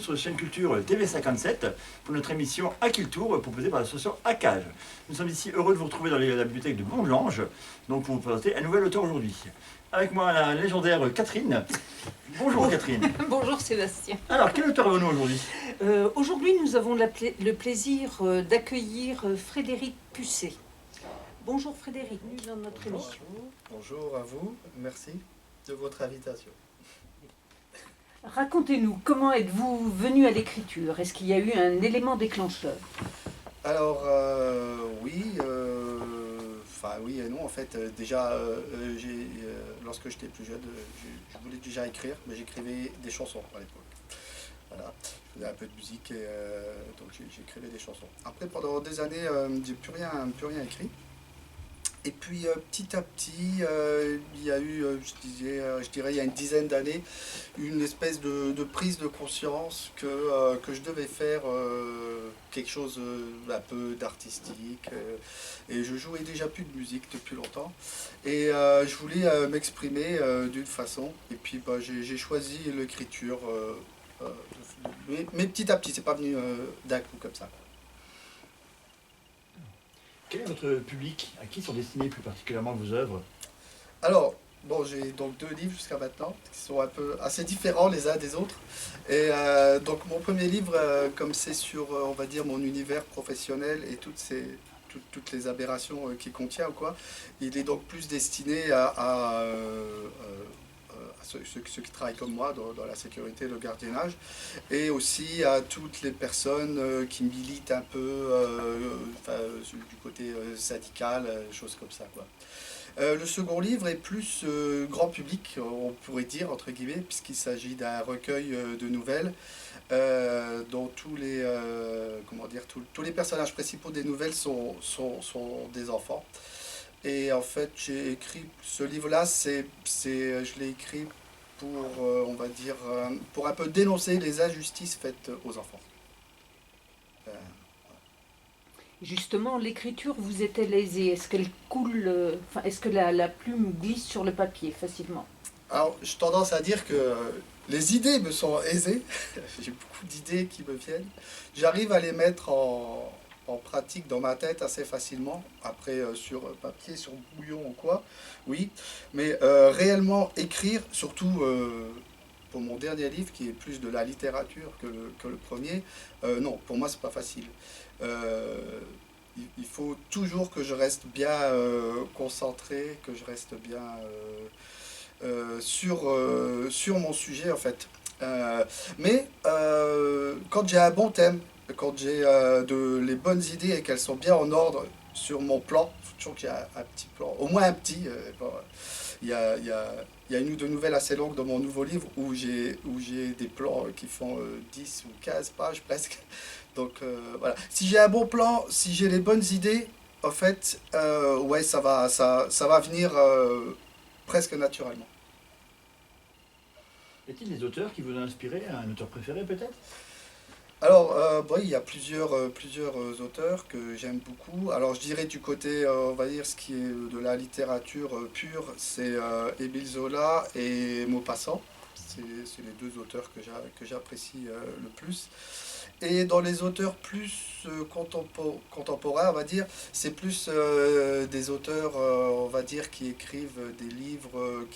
sur la chaîne Culture TV57 pour notre émission À qui le tour proposée par l'association ACAGE. Nous sommes ici heureux de vous retrouver dans la bibliothèque de Bondelange, donc pour vous présenter un nouvel auteur aujourd'hui. Avec moi la légendaire Catherine. Bonjour Catherine. Bonjour Sébastien. Alors, quel auteur avons-nous aujourd'hui? Aujourd'hui, nous avons le plaisir d'accueillir Frédéric Pusset. Bonjour Frédéric, bienvenue dans notre émission. Bonjour à vous, merci de votre invitation. Racontez-nous, comment êtes-vous venu à l'écriture? Est-ce qu'il y a eu un élément déclencheur? Alors, oui, oui et non. En fait, lorsque j'étais plus jeune, je voulais déjà écrire, mais j'écrivais des chansons à l'époque. Voilà, je faisais un peu de musique et donc j'écrivais des chansons. Après, pendant des années, j'ai plus rien écrit. Et puis petit à petit, il y a eu, je dirais il y a une dizaine d'années, une espèce de prise de conscience que je devais faire quelque chose un peu d'artistique. Et je jouais déjà plus de musique depuis longtemps. Et je voulais m'exprimer d'une façon. Et puis j'ai choisi l'écriture, mais petit à petit, c'est pas venu d'un coup comme ça. Quel est votre public? À qui sont destinées plus particulièrement vos œuvres? Alors, bon, j'ai donc 2 livres jusqu'à maintenant, qui sont un peu assez différents les uns des autres. Et donc mon premier livre, comme c'est sur, on va dire, mon univers professionnel et toutes les aberrations qu'il contient, quoi, il est donc plus destiné à ceux qui travaillent comme moi dans la sécurité et le gardiennage, et aussi à toutes les personnes qui militent un peu du côté syndical, choses comme ça, quoi. Le second livre est plus grand public, on pourrait dire, entre guillemets, puisqu'il s'agit d'un recueil de nouvelles dont tous les personnages principaux des nouvelles sont des enfants. Et en fait, j'ai écrit ce livre-là, je l'ai écrit pour, on va dire, pour un peu dénoncer les injustices faites aux enfants. Justement, l'écriture vous est-elle aisée? Est-ce qu'elle coule, est-ce que la plume glisse sur le papier facilement? Alors, j'ai tendance à dire que les idées me sont aisées. J'ai beaucoup d'idées qui me viennent. J'arrive à les mettre en pratique dans ma tête assez facilement. Après, sur papier, sur bouillon ou quoi, oui. Mais réellement écrire, surtout pour mon dernier livre, qui est plus de la littérature que le premier, non, pour moi, c'est pas facile. Il faut toujours que je reste bien concentré, que je reste bien sur mon sujet, en fait. Mais quand j'ai un bon thème, quand j'ai les bonnes idées et qu'elles sont bien en ordre sur mon plan, il faut toujours qu'il y ait un petit plan, au moins un petit. Il y a une ou deux nouvelles assez longues dans mon nouveau livre où j'ai des plans qui font 10 ou 15 pages presque. Donc voilà. Si j'ai un bon plan, si j'ai les bonnes idées, en fait, ouais, ça va venir presque naturellement. Y a-t-il des auteurs qui vous ont inspiré? Un auteur préféré peut-être? Alors, oui, il y a plusieurs auteurs que j'aime beaucoup. Alors, je dirais du côté, on va dire, ce qui est de la littérature pure, c'est Émile Zola et Maupassant. C'est les 2 auteurs que j'apprécie le plus. Et dans les auteurs plus contemporains, on va dire, c'est plus des auteurs, on va dire, qui écrivent des livres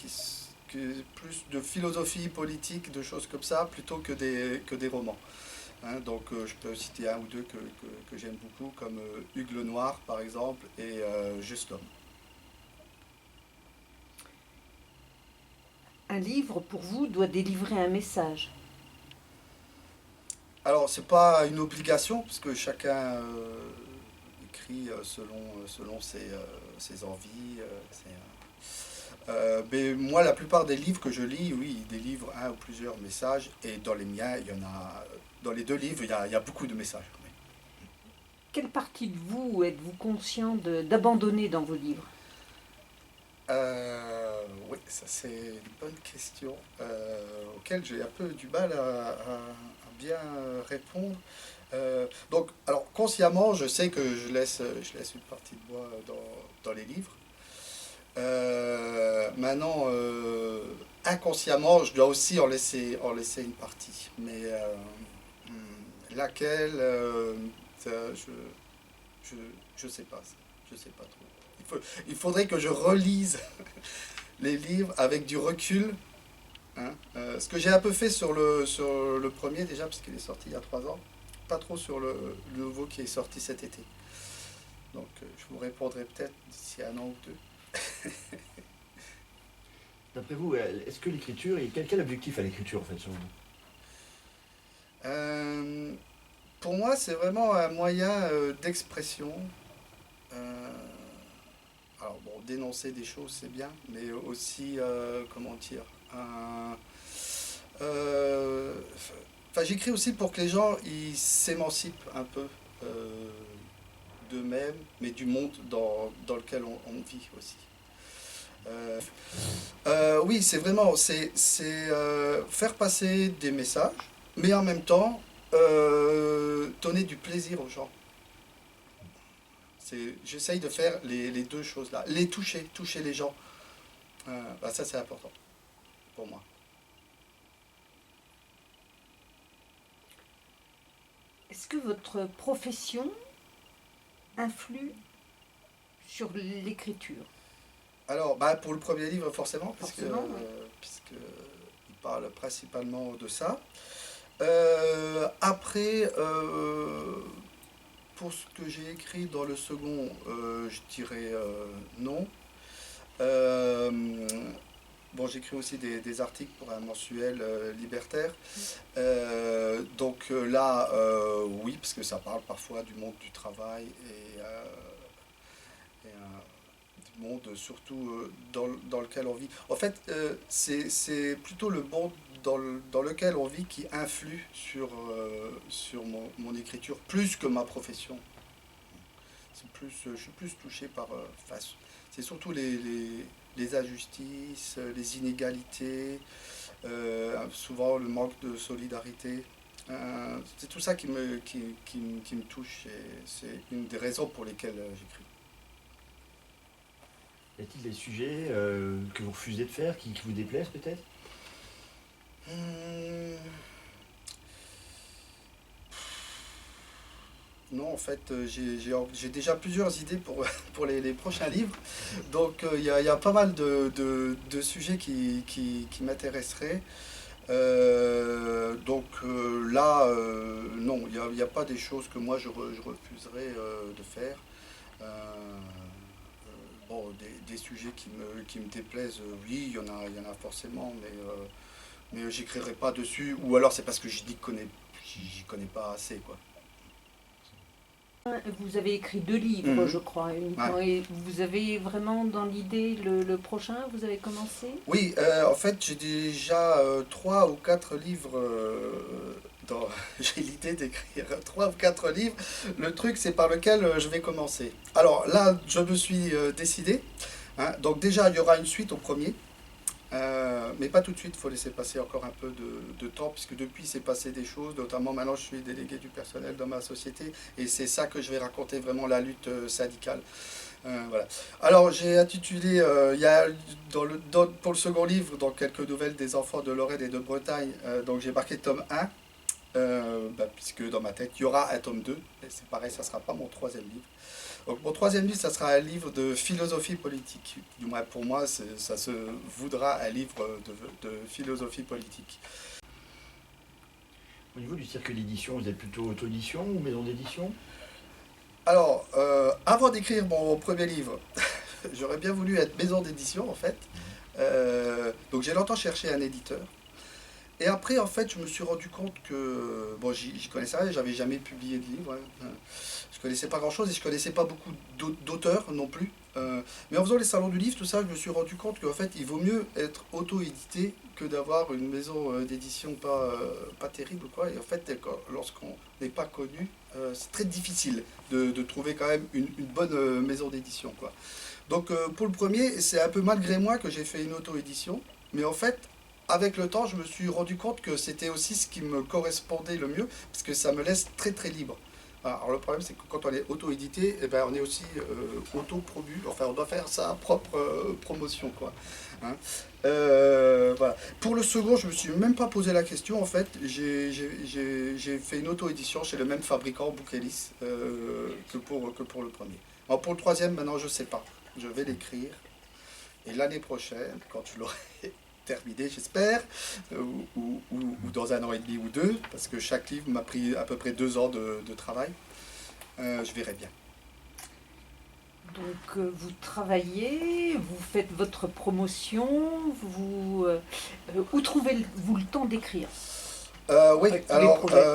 plus de philosophie politique, de choses comme ça, plutôt que des romans. Hein, donc je peux citer un ou deux que j'aime beaucoup, comme Hugues Lenoir par exemple, et Juste Homme. Un livre, pour vous, doit délivrer un message. Alors c'est pas une obligation, parce que chacun écrit selon ses envies. Mais moi, la plupart des livres que je lis, oui, ils délivrent un ou plusieurs messages, et dans les miens, il y en a. Dans les 2 livres, il y a beaucoup de messages. Oui. Quelle partie de vous êtes-vous conscient d'abandonner dans vos livres? Oui, ça c'est une bonne question auquel j'ai un peu du mal à bien répondre. Donc, alors consciemment, je sais que je laisse une partie de moi dans les livres. Maintenant, inconsciemment, je dois aussi en laisser une partie. Mais Laquelle ça, je sais pas. Je sais pas trop. Il faudrait que je relise les livres avec du recul. Hein. Ce que j'ai un peu fait sur le premier déjà, parce qu'il est sorti il y a 3 ans. Pas trop sur le nouveau qui est sorti cet été. Donc je vous répondrai peut-être d'ici 1 an ou 2. D'après vous, est-ce que l'écriture, quel objectif a l'écriture en fait selon vous? Pour moi, c'est vraiment un moyen d'expression. Alors bon, dénoncer des choses, c'est bien, mais aussi, comment dire, enfin, j'écris aussi pour que les gens ils s'émancipent un peu d'eux-mêmes, mais du monde dans lequel on vit aussi. Oui, c'est vraiment, c'est faire passer des messages, mais en même temps donner du plaisir aux gens. J'essaye de faire les deux choses-là, les toucher les gens. Bah ça c'est important pour moi. Est-ce que votre profession influe sur l'écriture? Alors, bah, pour le premier livre, forcément, Forcément, oui. puisque il parle principalement de ça. Après, pour ce que j'ai écrit dans le second, je dirais non. Bon, j'écris aussi des articles pour un mensuel libertaire. Donc là, oui, parce que ça parle parfois du monde du travail et du monde surtout dans lequel on vit. En fait, c'est plutôt le monde dans lequel on vit qui influe sur mon écriture, plus que ma profession. Je suis plus touché par... c'est surtout les injustices, les inégalités, souvent le manque de solidarité. C'est tout ça qui me touche et c'est une des raisons pour lesquelles j'écris. Y a-t-il des sujets que vous refusez de faire, qui vous déplaisent peut-être? Non, en fait, j'ai déjà plusieurs idées pour les prochains livres. Donc, il y a pas mal de sujets qui m'intéresseraient. Donc là, non, il y a pas des choses que moi je refuserais de faire. Bon, des sujets qui me déplaisent, oui, il y en a forcément, mais j'écrirai pas dessus. Ou alors c'est parce que j'y connais pas assez, quoi. Vous avez écrit 2 livres, Mhm. je crois. Ouais. Et vous avez vraiment dans l'idée le prochain, vous avez commencé? Oui, en fait, j'ai déjà 3 ou 4 livres. J'ai l'idée d'écrire 3 ou 4 livres. Le truc, c'est par lequel je vais commencer. Alors là, je me suis décidé. Hein. Donc déjà, il y aura une suite au premier. Mais pas tout de suite, il faut laisser passer encore un peu de temps, puisque depuis, c'est passé des choses. Notamment, maintenant, je suis délégué du personnel dans ma société. Et c'est ça que je vais raconter, vraiment la lutte syndicale. Voilà. Alors j'ai intitulé, il y a pour le second livre, donc quelques nouvelles des enfants de Lorraine et de Bretagne, donc j'ai marqué tome 1, puisque dans ma tête il y aura un tome 2, et c'est pareil, ça ne sera pas mon troisième livre. Donc mon troisième livre, ça sera un livre de philosophie politique. Du moins pour moi, ça se voudra un livre de philosophie politique. Au niveau du circuit d'édition, vous êtes plutôt auto-édition ou maison d'édition? Alors, avant d'écrire mon premier livre, j'aurais bien voulu être maison d'édition en fait. Donc j'ai longtemps cherché un éditeur. Et après, en fait, je me suis rendu compte que, bon, j'y connaissais rien, j'avais jamais publié de livre. Hein. Je connaissais pas grand-chose et je connaissais pas beaucoup d'auteurs non plus. Mais en faisant les salons du livre, tout ça, je me suis rendu compte qu'en fait, il vaut mieux être auto-édité que d'avoir une maison d'édition pas terrible, quoi. Et en fait, lorsqu'on n'est pas connu, c'est très difficile de trouver quand même une bonne maison d'édition, quoi. Donc, pour le premier, c'est un peu malgré moi que j'ai fait une auto-édition. Mais en fait, avec le temps, je me suis rendu compte que c'était aussi ce qui me correspondait le mieux, parce que ça me laisse très très libre. Alors le problème c'est que quand on est auto-édité, eh ben, on est aussi auto-promu, enfin on doit faire sa propre promotion quoi. Hein. Voilà. Pour le second, je me suis même pas posé la question en fait, j'ai fait une auto-édition chez le même fabricant Bouquelis que pour le premier. Alors, pour le troisième, maintenant je sais pas, je vais l'écrire et l'année prochaine, quand tu l'aurai terminé, j'espère, ou dans 1 an et demi ou 2, parce que chaque livre m'a pris à peu près 2 ans de travail, je verrai bien. Donc vous travaillez, vous faites votre promotion, où trouvez-vous le temps d'écrire? Oui, Avec tous les alors, projets.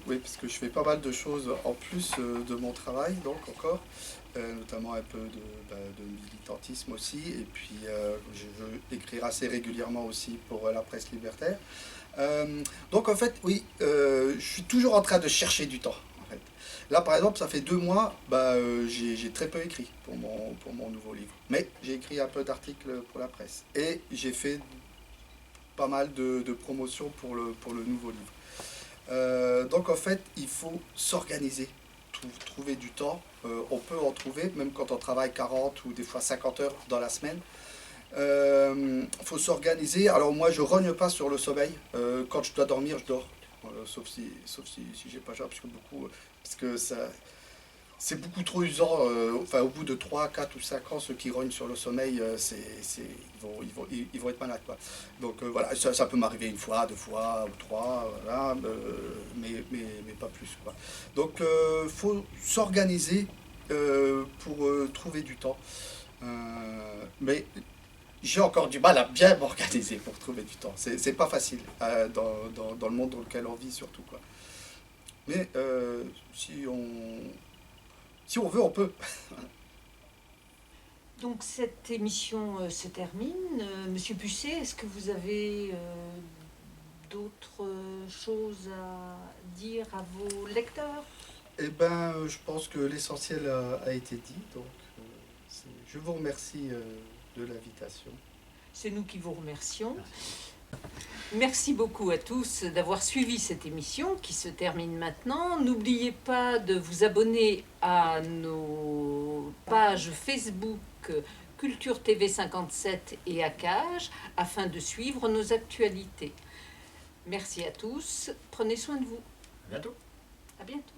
oui, parce que je fais pas mal de choses en plus de mon travail, donc encore, notamment un peu de militantisme aussi, et puis je veux écrire assez régulièrement aussi pour la presse libertaire. Donc en fait, oui, je suis toujours en train de chercher du temps. En fait. Là, par exemple, ça fait 2 mois, j'ai très peu écrit pour mon nouveau livre, mais j'ai écrit un peu d'articles pour la presse, et j'ai fait pas mal de promotions pour le nouveau livre. Donc en fait, il faut s'organiser, trouver du temps. On peut en trouver, même quand on travaille 40 ou des fois 50 heures dans la semaine. Faut s'organiser. Alors moi, je rogne pas sur le sommeil. Quand je dois dormir, je dors. Sauf si j'ai pas job, parce que c'est beaucoup trop usant. Enfin, au bout de 3, 4 ou 5 ans, ceux qui rognent sur le sommeil, ils vont être malades, quoi. Donc voilà, ça peut m'arriver 1 fois, 2 fois ou 3, voilà, mais pas plus, quoi. Donc faut s'organiser pour trouver du temps. Mais j'ai encore du mal à bien m'organiser pour trouver du temps. C'est pas facile dans le monde dans lequel on vit, surtout, quoi. Mais si on veut, on peut. Donc cette émission se termine. Monsieur Pusset, est-ce que vous avez d'autres choses à dire à vos lecteurs? Eh ben, je pense que l'essentiel a été dit. Donc, je vous remercie de l'invitation. C'est nous qui vous remercions. Merci beaucoup à tous d'avoir suivi cette émission qui se termine maintenant. N'oubliez pas de vous abonner à nos pages Facebook Culture TV 57 et Acage afin de suivre nos actualités. Merci à tous. Prenez soin de vous. À bientôt. À bientôt.